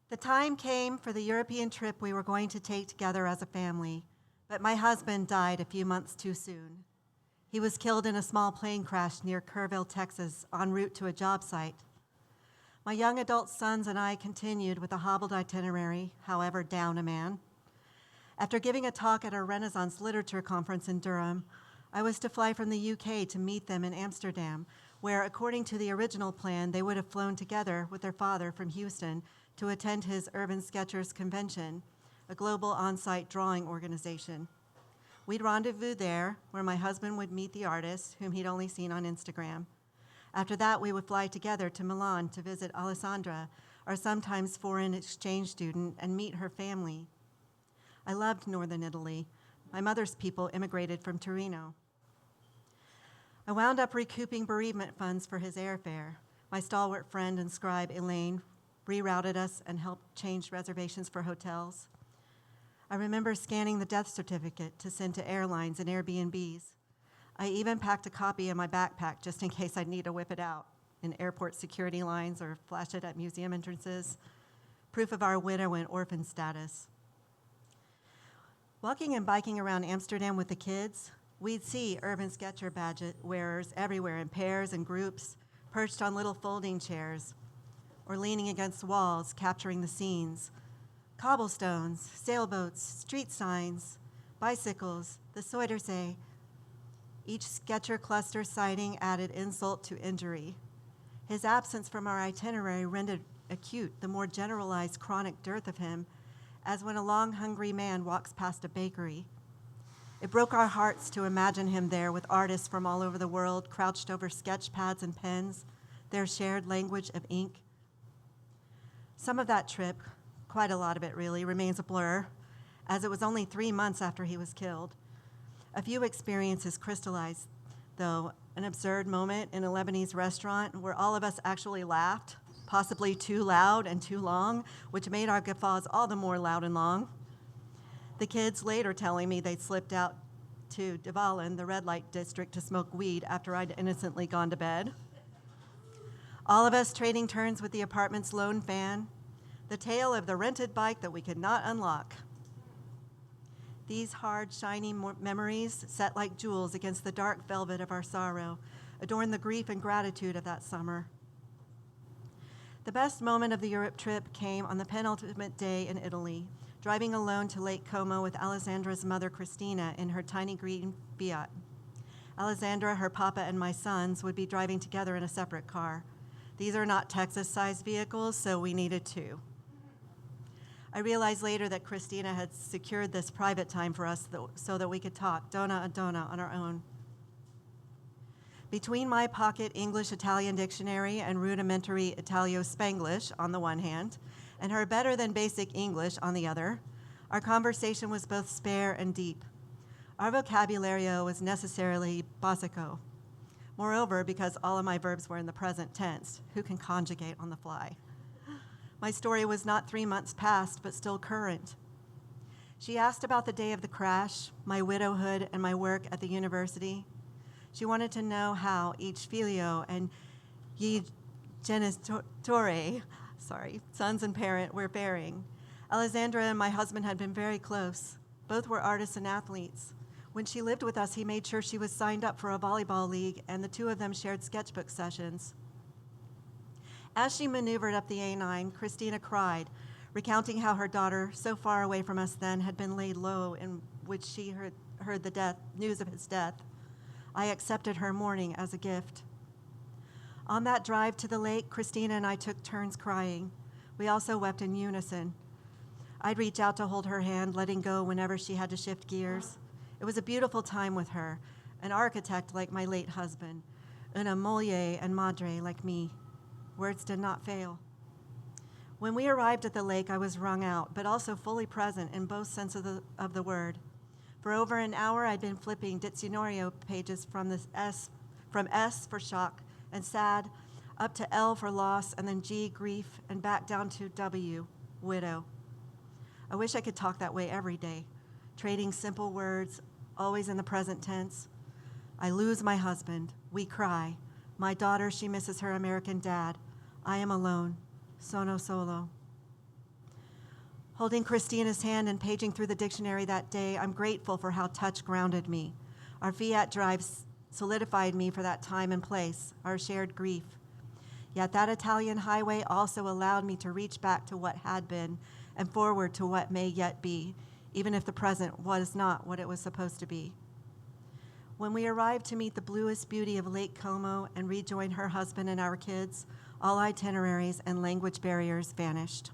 The time came for the European trip we were going to take together as a family, but my husband died a few months too soon. He was killed in a small plane crash near Kerrville, Texas, en route to a job site. My young adult sons and I continued with a hobbled itinerary, however down a man. After giving a talk at a Renaissance literature conference in Durham, I was to fly from the UK to meet them in Amsterdam, where, according to the original plan, they would have flown together with their father from Houston to attend his Urban Sketchers Convention, a global on-site drawing organization. We'd rendezvous there, where my husband would meet the artist, whom he'd only seen on Instagram. After that, we would fly together to Milan to visit Alessandra, our sometimes foreign exchange student, and meet her family. I loved northern Italy. My mother's people immigrated from Torino. I wound up recouping bereavement funds for his airfare. My stalwart friend and scribe, Elaine, rerouted us and helped change reservations for hotels. I remember scanning the death certificate to send to airlines and Airbnbs. I even packed a copy in my backpack just in case I'd need to whip it out in airport security lines or flash it at museum entrances. Proof of our widow and orphan status. Walking and biking around Amsterdam with the kids, we'd see urban sketcher badge wearers everywhere in pairs and groups, perched on little folding chairs or leaning against walls, capturing the scenes. Cobblestones, sailboats, street signs, bicycles, the Zuiderzee. Each sketcher cluster sighting added insult to injury. His absence from our itinerary rendered acute the more generalized chronic dearth of him, as when a long, hungry man walks past a bakery. It broke our hearts to imagine him there with artists from all over the world crouched over sketch pads and pens, their shared language of ink. Some of that trip, quite a lot of it really, remains a blur, as it was only 3 months after he was killed. A few experiences crystallized, though. An absurd moment in a Lebanese restaurant where all of us actually laughed, possibly too loud and too long, which made our guffaws all the more loud and long. The kids later telling me they'd slipped out to Devalen, the red light district, to smoke weed after I'd innocently gone to bed. All of us trading turns with the apartment's lone fan, the tale of the rented bike that we could not unlock. These hard, shiny memories, set like jewels against the dark velvet of our sorrow, adorn the grief and gratitude of that summer. The best moment of the Europe trip came on the penultimate day in Italy, driving alone to Lake Como with Alessandra's mother, Christina, in her tiny green Fiat. Alessandra, her papa, and my sons would be driving together in a separate car. These are not Texas-sized vehicles, so we needed two. I realized later that Christina had secured this private time for us so that we could talk donna a donna on our own. Between my pocket English-Italian dictionary and rudimentary Italio-Spanglish on the one hand, and her better-than-basic English on the other, our conversation was both spare and deep. Our vocabulario was necessarily basico. Moreover, because all of my verbs were in the present tense, who can conjugate on the fly? My story was not 3 months past, but still current. She asked about the day of the crash, my widowhood, and my work at the university. She wanted to know how each filio and ye genitore, sons and parent, were faring. Alessandra and my husband had been very close. Both were artists and athletes. When she lived with us, he made sure she was signed up for a volleyball league, and the two of them shared sketchbook sessions. As she maneuvered up the A9, Christina cried, recounting how her daughter, so far away from us then, had been laid low, in which she heard the news of his death. I accepted her mourning as a gift. On that drive to the lake, Christina and I took turns crying. We also wept in unison. I'd reach out to hold her hand, letting go whenever she had to shift gears. It was a beautiful time with her, an architect like my late husband, una moglie and madre like me. Words did not fail. When we arrived at the lake, I was wrung out, but also fully present in both senses of the word. For over an hour, I'd been flipping dizionario pages from S for shock and sad, up to L for loss, and then G, grief, and back down to W, widow. I wish I could talk that way every day, trading simple words, always in the present tense. I lose my husband. We cry. My daughter, she misses her American dad. I am alone. Sono solo. Holding Christina's hand and paging through the dictionary that day, I'm grateful for how touch grounded me. Our Fiat drives solidified me for that time and place, our shared grief. Yet that Italian highway also allowed me to reach back to what had been and forward to what may yet be, even if the present was not what it was supposed to be. When we arrived to meet the bluest beauty of Lake Como and rejoin her husband and our kids, all itineraries and language barriers vanished.